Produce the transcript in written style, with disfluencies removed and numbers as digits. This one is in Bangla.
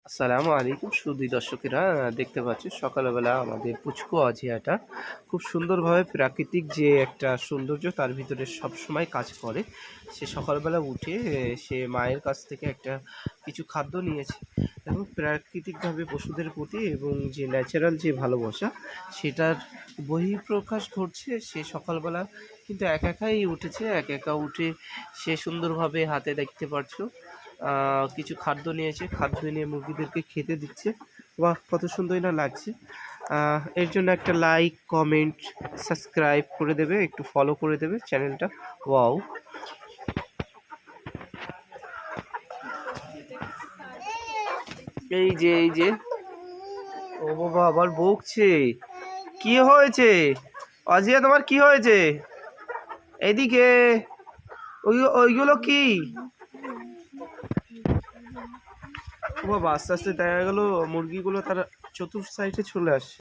আসসালামু আলাইকুম সুধী দর্শকেরা, দেখতে পাচ্ছি সকালবেলা আমাদের পুচকু অজিয়াটা খুব সুন্দরভাবে প্রাকৃতিক যে একটা সৌন্দর্য তার ভিতরে সবসময় কাজ করে। সে সকালবেলা উঠে সে মায়ের কাছ থেকে একটা কিছু খাদ্য নিয়েছে এবং প্রাকৃতিকভাবে পশুদের প্রতি এবং যে ন্যাচারাল যে ভালোবাসা সেটার বহিঃপ্রকাশ ঘটছে। সে সকালবেলা কিন্তু একাই উঠেছে, একা উঠে সে সুন্দরভাবে হাতে দেখতে পারছো কিছু খাদ্য নিয়েছে, খাদ্য নিয়ে মুরগিদেরকে খেতে দিচ্ছে। বাহ! কত সুন্দরই না লাগছে। এর জন্য একটা লাইক, কমেন্ট, সাবস্ক্রাইব করে দেবে, একটু ফলো করে দেবে চ্যানেলটা। ওয়াও! এই যে ও বাবা আবার বকছে। কি হয়েছে? অজিয়া তোমার কি হয়েছে? এদিকে ওইগুলো কি? ও বাবা আস্তে আস্তে দেখা গেল মুরগিগুলো তার চতুর্থ সাইডে চলে আসছে।